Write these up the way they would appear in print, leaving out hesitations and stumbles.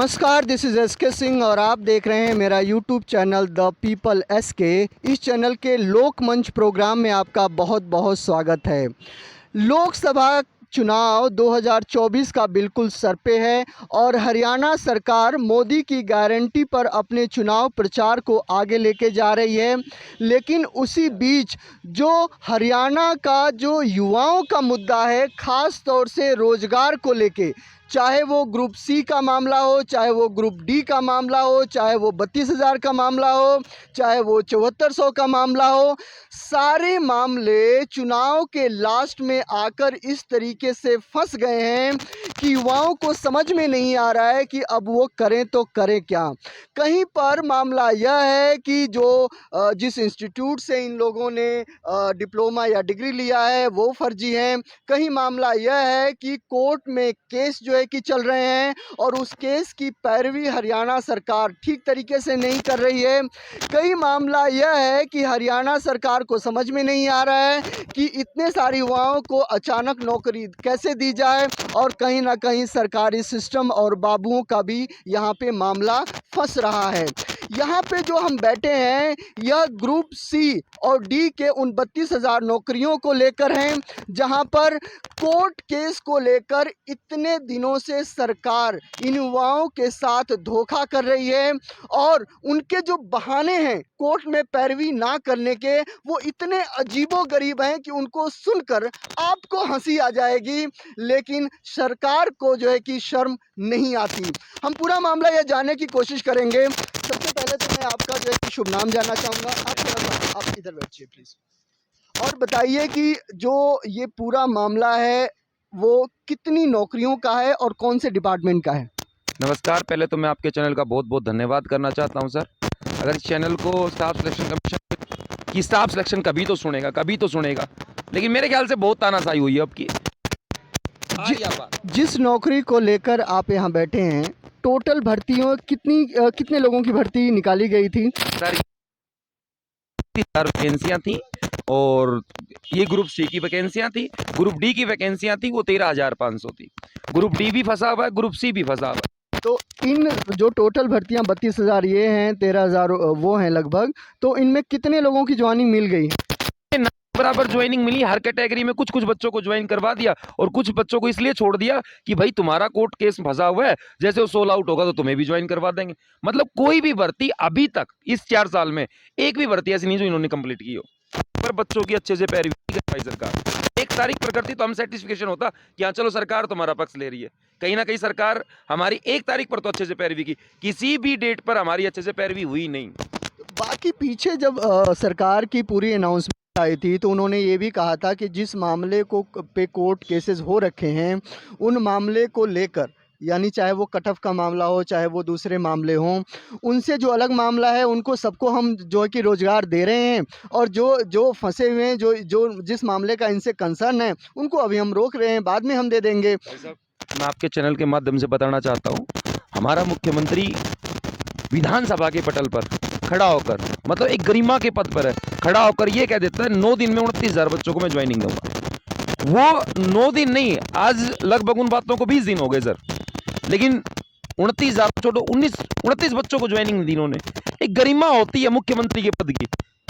नमस्कार, this is SK Singh और आप देख रहे हैं मेरा YouTube channel the people SK. इस चैनल के लोक मंच प्रोग्राम में आपका बहुत बहुत स्वागत है। लोकसभा चुनाव 2024 का बिल्कुल सर पे है और हरियाणा सरकार मोदी की गारंटी पर अपने चुनाव प्रचार को आगे लेके जा रही है। लेकिन उसी बीच जो हरियाणा का जो युवाओं का मुद्दा है, ख़ास तौर से रोज़गार को लेके, चाहे वो ग्रुप सी का मामला हो, चाहे वो ग्रुप डी का मामला हो, चाहे वो 32,000 का मामला हो, चाहे वो 7400 का मामला हो, सारे मामले चुनाव के लास्ट में आकर इस तरीके से फंस गए हैं कि युवाओं को समझ में नहीं आ रहा है कि अब वो करें तो करें क्या। कहीं पर मामला यह है कि जो जिस इंस्टीट्यूट से इन लोगों ने डिप्लोमा या डिग्री लिया है वो फर्जी है। कहीं मामला यह है कि कोर्ट में केस जो है कि चल रहे हैं और उस केस की पैरवी हरियाणा सरकार ठीक तरीके से नहीं कर रही है। कई मामला यह है कि हरियाणा सरकार को समझ में नहीं आ रहा है कि इतने सारे युवाओं को अचानक नौकरी कैसे दी जाए, और कहीं ना कहीं सरकारी सिस्टम और बाबुओं का भी यहाँ पे मामला फंस रहा है। यहाँ पे जो हम बैठे हैं यह ग्रुप सी और डी के उन 32,000 नौकरियों को लेकर हैं, जहाँ पर कोर्ट केस को लेकर इतने दिनों से सरकार इन युवाओं के साथ धोखा कर रही है और उनके जो बहाने हैं कोर्ट में पैरवी ना करने के, वो इतने अजीबोगरीब हैं कि उनको सुनकर आपको हंसी आ जाएगी, लेकिन सरकार को जो है कि शर्म नहीं आती। हम पूरा मामला यह जानने की कोशिश करेंगे। सबसे पहले तो मैं आपका जो है कि शुभ नाम जानना चाहूँगा। आप थोड़ा सा आप इधर बैठिए प्लीज़, और बताइए कि जो ये पूरा मामला है वो कितनी नौकरियों का है और कौन से डिपार्टमेंट का है। नमस्कार, पहले तो मैं आपके चैनल का बहुत बहुत धन्यवाद करना चाहता हूं सर। अगर इस चैनल को स्टाफ सिलेक्शन कमीशन की स्टाफ सिलेक्शन कभी तो सुनेगा, लेकिन मेरे ख्याल से बहुत तानाशाही हुई है अब की। जिस नौकरी को लेकर आप यहाँ बैठे हैं, टोटल भर्तियों कितने लोगों की भर्ती निकाली गई थी सर? 30,000 वैकेंसियां थी और ये ग्रुप सी की वैकेंसियां थी। ग्रुप डी की वैकेंसियां थी, वो 13,500 थी। ग्रुप डी भी फंसा हुआ है, ग्रुप सी भी फंसा हुआ है। तो इन जो टोटल भर्तियां 32,000 ये हैं, 13,000 वो हैं लगभग, तो इनमें कितने लोगों की ज्वाइनिंग मिल गई? बराबर ज्वाइनिंग मिली हर कैटेगरी में। कुछ बच्चों को ज्वाइन करवा दिया और कुछ बच्चों को इसलिए छोड़ दिया कि भाई तुम्हारा कोर्ट केस फंसा हुआ है, जैसे वो सोल आउट होगा तो तुम्हें भी ज्वाइन करवा देंगे। मतलब कोई भी भर्ती अभी तक इस 4 साल में एक भी भर्ती ऐसी नहीं जो इन्होंने कंप्लीट की हो, पर बच्चों की अच्छे से पैरवी करवाई सरकार। 1 तारीख पर करती तो हम सेटिस्फिकेशन होता कि हाँ चलो सरकार तुम्हारा पक्ष ले रही है। कहीं ना कहीं सरकार हमारी 1 तारीख पर तो अच्छे से पैरवी की, किसी भी डेट पर हमारी अच्छे से पैरवी हुई नहीं। बाकी पीछे जब सरकार की पूरी अनाउंसमेंट आई थी तो उन्होंने ये भी कहा था कि जिस मामले को पे कोर्ट केसेस हो रखे हैं उन मामले को लेकर, यानी चाहे वो कट ऑफ का मामला हो चाहे वो दूसरे मामले हों, उनसे जो अलग मामला है उनको सबको हम जो है कि रोज़गार दे रहे हैं, और जो जो फंसे हुए हैं, जो जो जिस मामले का इनसे कंसर्न है उनको अभी हम रोक रहे हैं, बाद में हम दे देंगे। मैं आपके चैनल के माध्यम से बताना चाहता हूँ, हमारा मुख्यमंत्री विधानसभा के पटल पर खड़ा होकर, मतलब एक गरिमा के पद पर है, खड़ा होकर ये कह देता है 9 दिन में 29,000 बच्चों को मैं ज्वाइनिंग दूंगा। वो 9 दिन नहीं, आज लगभग उन बातों को 20 दिन हो गए सर, लेकिन 29,000 छोड़ो 29 बच्चों को ज्वाइनिंग दी इन्होंने। एक गरिमा होती है मुख्यमंत्री के पद की,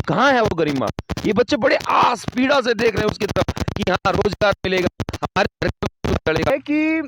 कहाँ है वो गरिमा? ये बच्चे बड़े आस पीड़ा से देख रहे हैं उसकी तरफ कि हाँ रोजगार मिलेगा, हमारे है कि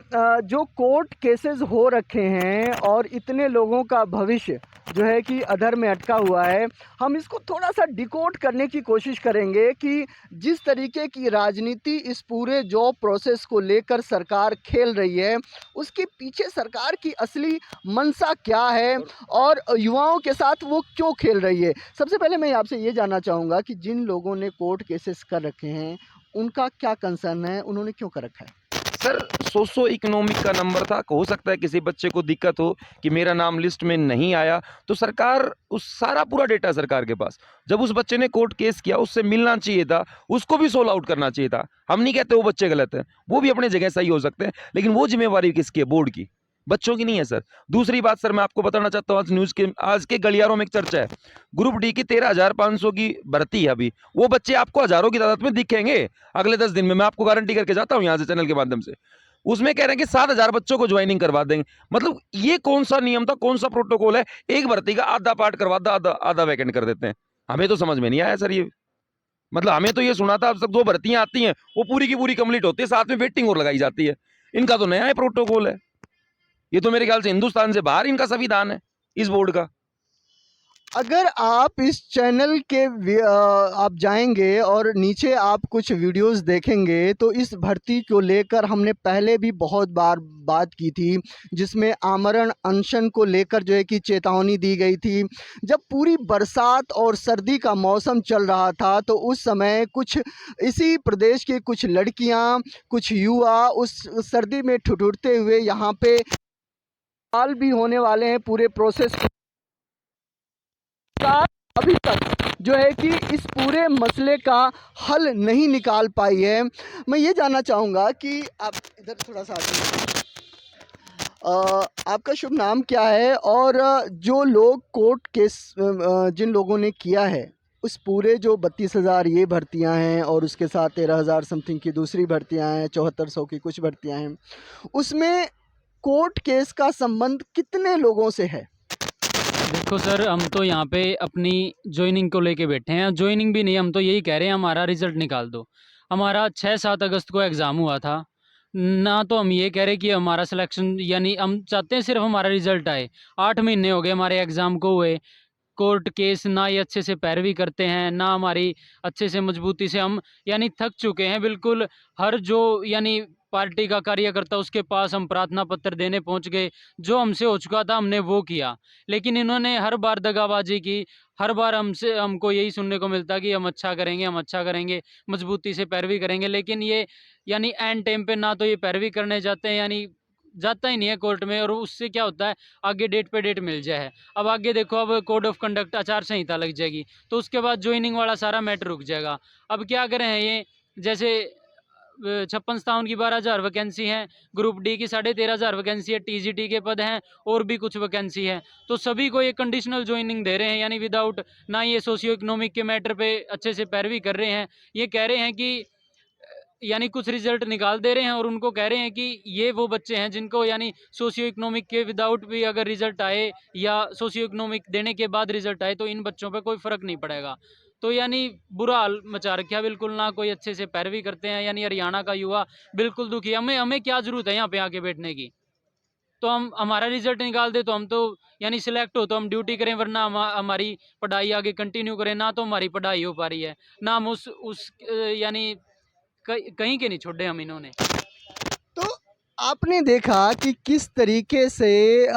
जो कोर्ट केसेस हो रखे हैं और इतने लोगों का भविष्य जो है कि अधर में अटका हुआ है, हम इसको थोड़ा सा डिकोड करने की कोशिश करेंगे कि जिस तरीके की राजनीति इस पूरे जॉब प्रोसेस को लेकर सरकार खेल रही है, उसके पीछे सरकार की असली मंशा क्या है और युवाओं के साथ वो क्यों खेल रही है। सबसे पहले मैं आपसे ये जानना चाहूँगा कि जिन लोगों ने कोर्ट केसेस कर रखे हैं उनका क्या कंसर्न है, उन्होंने क्यों कर रखा है? सर सोशो इकोनॉमिक का नंबर था, हो सकता है किसी बच्चे को दिक्कत हो कि मेरा नाम लिस्ट में नहीं आया, तो सरकार उस सारा पूरा डेटा सरकार के पास, जब उस बच्चे ने कोर्ट केस किया उससे मिलना चाहिए था, उसको भी सोल आउट करना चाहिए था। हम नहीं कहते वो बच्चे गलत हैं, वो भी अपने जगह सही हो सकते हैं, लेकिन वो जिम्मेवारी किसकी है? बोर्ड की, बच्चों की नहीं है सर। दूसरी बात सर मैं आपको बताना चाहता हूँ, आज के गलियारों में एक चर्चा है, ग्रुप डी की 13,500 की भर्ती है अभी, वो बच्चे आपको हजारों की तादाद में दिखेंगे अगले 10 दिन में, मैं आपको गारंटी करके जाता हूँ यहाँ से चैनल के माध्यम से। उसमें कह रहे हैं कि 7,000 बच्चों को ज्वाइनिंग करवा देंगे। मतलब ये कौन सा नियम था, कौन सा प्रोटोकॉल है? एक भर्ती का आधा पार्ट करवा दो, आधा आधा वैकेंट कर देते हैं। हमें तो समझ में नहीं आया सर ये। मतलब हमें तो ये सुना था अब तक 2 भर्तियां आती हैं वो पूरी की पूरी कंप्लीट होती है, साथ में वेटिंग और लगाई जाती है। इनका तो नया प्रोटोकॉल है। ये तो मेरे ख्याल से हिंदुस्तान से बाहर इनका संविधान है इस बोर्ड का। अगर आप इस चैनल के आप जाएंगे और नीचे आप कुछ वीडियोस देखेंगे तो इस भर्ती को लेकर हमने पहले भी बहुत बार बात की थी, जिसमें आमरण अनशन को लेकर जो है कि चेतावनी दी गई थी। जब पूरी बरसात और सर्दी का मौसम चल रहा था तो उस समय कुछ इसी प्रदेश की कुछ लड़कियां, कुछ युवा उस सर्दी में ठिठुरते हुए यहाँ पे हाल भी होने वाले हैं। पूरे प्रोसेस का अभी तक जो है कि इस पूरे मसले का हल नहीं निकाल पाई है। मैं ये जानना चाहूँगा कि आप इधर थोड़ा सा आगे, आपका शुभ नाम क्या है? और जो लोग कोर्ट केस जिन लोगों ने किया है उस पूरे जो 32,000 ये भर्तियां हैं और उसके साथ 13,000 समथिंग की दूसरी भर्तियां हैं, 7400 की कुछ भर्तियां हैं, उसमें कोर्ट केस का संबंध कितने लोगों से है? देखो सर, हम तो यहाँ पे अपनी ज्वाइनिंग को लेके बैठे हैं। ज्वाइनिंग भी नहीं, हम तो यही कह रहे हैं हमारा रिजल्ट निकाल दो। हमारा 6-7 अगस्त को एग्ज़ाम हुआ था ना, तो हम ये कह रहे कि हमारा सिलेक्शन, यानी हम चाहते हैं सिर्फ हमारा रिजल्ट आए। 8 महीने हो गए हमारे एग्ज़ाम को हुए। कोर्ट केस ना ये अच्छे से पैरवी करते हैं, ना हमारी अच्छे से मजबूती से, हम यानी थक चुके हैं बिल्कुल। हर जो यानी पार्टी का कार्यकर्ता, उसके पास हम प्रार्थना पत्र देने पहुंच गए। जो हमसे हो चुका था हमने वो किया, लेकिन इन्होंने हर बार दगाबाजी की। हर बार हमको यही सुनने को मिलता कि हम अच्छा करेंगे, हम अच्छा करेंगे, मजबूती से पैरवी करेंगे। लेकिन ये यानी एंड टाइम पे ना तो ये पैरवी करने जाते हैं, यानी जाता ही नहीं है कोर्ट में। और उससे क्या होता है, आगे डेट पे डेट मिल जाए। अब आगे देखो, अब कोड ऑफ कंडक्ट आचार संहिता लग जाएगी, तो उसके बाद ज्वाइनिंग वाला सारा मैटर रुक जाएगा। अब क्या करें हैं ये, जैसे 56-57 की 12,000 वैकेंसी है, ग्रुप डी की 13,500 वैकेंसी है, टीजीटी के पद हैं और भी कुछ वैकेंसी है। तो सभी को ये कंडीशनल ज्वाइनिंग दे रहे हैं, यानी विदाउट, ना ये सोशियो इकोनॉमिक के मैटर पे अच्छे से पैरवी कर रहे हैं। ये कह रहे हैं कि यानी कुछ रिजल्ट निकाल दे रहे हैं और उनको कह रहे हैं कि ये वो बच्चे हैं जिनको यानी सोशियो इकोनॉमिक के विदाउट भी अगर रिजल्ट आए या सोशियो इकोनॉमिक देने के बाद रिजल्ट आए तो इन बच्चों पे कोई फ़र्क नहीं पड़ेगा। तो यानी बुरा हाल मचा रखा है बिल्कुल, ना कोई अच्छे से पैरवी करते हैं। यानी हरियाणा का युवा बिल्कुल दुखी है। हमें हमें क्या ज़रूरत है यहाँ पे आके बैठने की? तो हम हमारा रिजल्ट निकाल दे तो हम तो यानी सिलेक्ट हो तो हम ड्यूटी करें, वरना हमारी पढ़ाई आगे कंटिन्यू करें। ना तो हमारी पढ़ाई हो पा रही है, ना हम यानी कहीं के नहीं छोड़े हम इन्होंने। तो आपने देखा कि किस तरीके से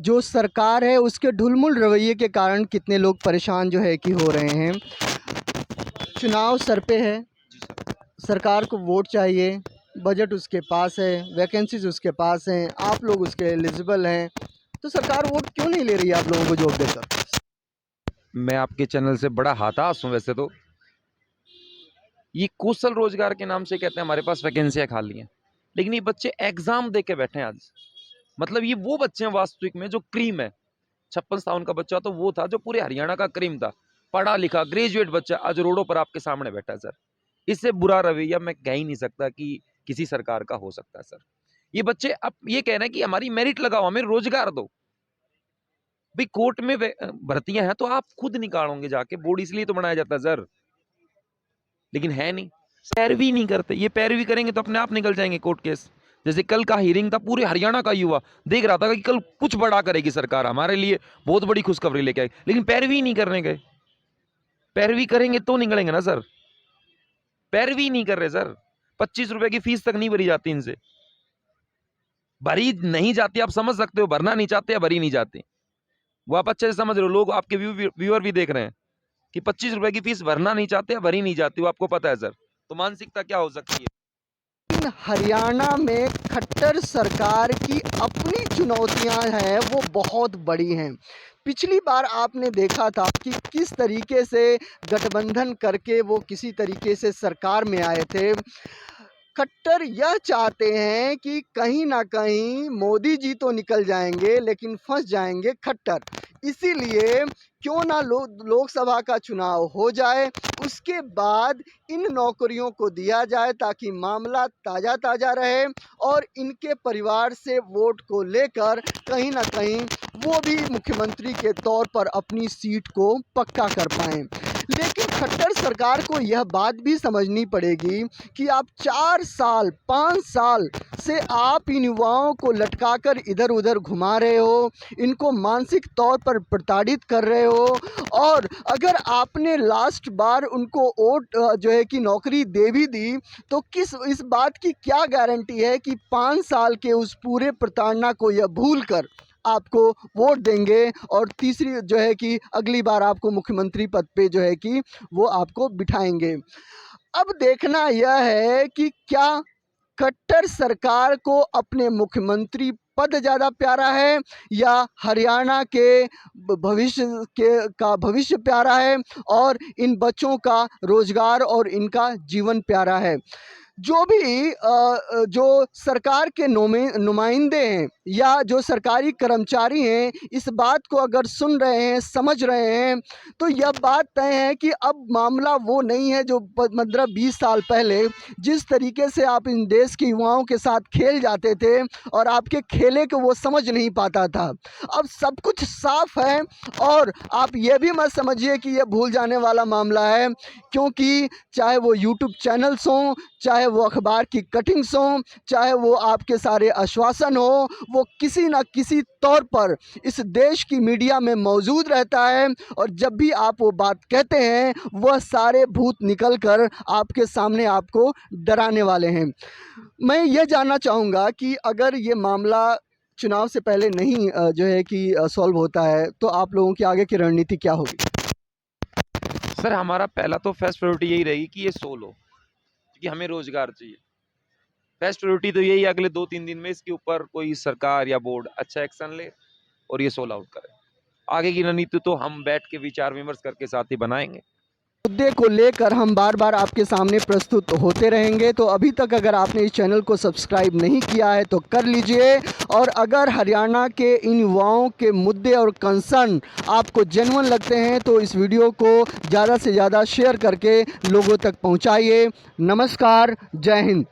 जो सरकार है उसके ढुलमुल रवैये के कारण कितने लोग परेशान जो है कि हो रहे हैं। चुनाव सर पे है, सरकार को वोट चाहिए, बजट उसके पास है, वैकेंसीज उसके पास हैं, आप लोग उसके एलिजिबल हैं, तो सरकार वोट क्यों नहीं ले रही है आप लोगों को जॉब देकर? मैं आपके चैनल से बड़ा हताश हूं। वैसे तो ये कौशल रोजगार के नाम से कहते हैं हमारे पास वैकेंसियां खाली हैं, लेकिन ये बच्चे एग्जाम दे के बैठे हैं आज। मतलब ये वो बच्चे हैं वास्तविक में जो क्रीम है। 56-57 का बच्चा तो वो था जो पूरे हरियाणा का क्रीम था, पढ़ा लिखा ग्रेजुएट बच्चा आज रोडों पर आपके सामने बैठा है सर। इससे बुरा रवैया मैं कह ही नहीं सकता कि किसी सरकार का हो सकता है सर। ये बच्चे अब ये कह रहे हैं कि हमारी मेरिट लगाओ, हमें रोजगार दो। भाई कोर्ट में भर्तियां हैं तो आप खुद निकालोगे जाके, बोर्ड इसलिए तो बनाया जाता है सर, लेकिन है नहीं। पैरवी नहीं करते, ये पैरवी करेंगे तो अपने आप निकल जाएंगे कोर्ट केस। जैसे कल का हियरिंग था, पूरे हरियाणा का युवा देख रहा था कि कल कुछ बड़ा करेगी सरकार, हमारे लिए बहुत बड़ी खुशखबरी लेके आई, लेकिन पैरवी नहीं करने गए। पैरवी करेंगे तो निकलेंगे ना सर, पैरवी नहीं कर रहे सर। 25 रुपए की फीस तक नहीं भरी जाती इनसे, भरी नहीं जाती। आप समझ सकते हो, भरना नहीं चाहते या भरी नहीं जाती, वो आप अच्छे से समझ रहे हो। लोग आपके व्यूअर भी देख रहे हैं कि 25 रुपए की फीस भरना नहीं चाहते या भरी नहीं जाती, वो आपको पता है सर। तो मानसिकता क्या हो सकती है? हरियाणा में खट्टर सरकार की अपनी चुनौतियां हैं, वो बहुत बड़ी हैं। पिछली बार आपने देखा था कि किस तरीके से गठबंधन करके वो किसी तरीके से सरकार में आए थे। खट्टर यह चाहते हैं कि कहीं ना कहीं मोदी जी तो निकल जाएंगे लेकिन फंस जाएंगे खट्टर। इसीलिए क्यों ना लोकसभा का चुनाव हो जाए, उसके बाद इन नौकरियों को दिया जाए ताकि मामला ताज़ा ताज़ा रहे और इनके परिवार से वोट को लेकर कहीं ना कहीं वो भी मुख्यमंत्री के तौर पर अपनी सीट को पक्का कर पाएं। लेकिन खट्टर सरकार को यह बात भी समझनी पड़ेगी कि आप 4 साल 5 साल से आप इन युवाओं को लटकाकर इधर उधर घुमा रहे हो, इनको मानसिक तौर पर प्रताड़ित कर रहे हो। और अगर आपने लास्ट बार उनको वोट जो है कि नौकरी दे भी दी तो किस इस बात की क्या गारंटी है कि 5 साल के उस पूरे प्रताड़ना को यह भूल कर आपको वोट देंगे और तीसरी जो है कि अगली बार आपको मुख्यमंत्री पद पे जो है कि वो आपको बिठाएंगे। अब देखना यह है कि क्या खट्टर सरकार को अपने मुख्यमंत्री पद ज़्यादा प्यारा है या हरियाणा के भविष्य प्यारा है और इन बच्चों का रोजगार और इनका जीवन प्यारा है। जो भी जो सरकार के नुमाइंदे हैं या जो सरकारी कर्मचारी हैं, इस बात को अगर सुन रहे हैं, समझ रहे हैं, तो यह बात तय है कि अब मामला वो नहीं है जो 15-20 साल पहले जिस तरीके से आप इन देश के युवाओं के साथ खेल जाते थे और आपके खेले को वो समझ नहीं पाता था। अब सब कुछ साफ है और आप ये भी मत समझिए कि ये भूल जाने वाला मामला है, क्योंकि चाहे वो यूट्यूब चैनल्स हों, चाहे वो अखबार की कटिंग्स हों, चाहे वो आपके सारे आश्वासन हो, वो किसी न किसी तौर पर इस देश की मीडिया में मौजूद रहता है और जब भी आप वो बात कहते हैं वह सारे भूत निकल कर आपके सामने आपको डराने वाले हैं। मैं यह जानना चाहूँगा कि अगर ये मामला चुनाव से पहले नहीं जो है कि सॉल्व होता है तो आप लोगों की आगे की रणनीति क्या होगी? सर हमारा पहला तो फर्स्ट प्रायोरिटी यही रहेगी कि ये सोल हो, क्योंकि हमें रोजगार चाहिए। फर्स्ट प्रायोरिटी तो यही है अगले 2-3 दिन में इसके ऊपर कोई सरकार या बोर्ड अच्छा एक्शन ले और ये सोल आउट करे। आगे की रणनीति तो हम बैठ के विचार विमर्श करके साथ ही बनाएंगे। मुद्दे को लेकर हम बार बार आपके सामने प्रस्तुत होते रहेंगे। तो अभी तक अगर आपने इस चैनल को सब्सक्राइब नहीं किया है तो कर लीजिए और अगर हरियाणा के इन युवाओं के मुद्दे और कंसर्न आपको जेन्युइन लगते हैं तो इस वीडियो को ज़्यादा से ज़्यादा शेयर करके लोगों तक पहुंचाइए। नमस्कार, जय हिंद।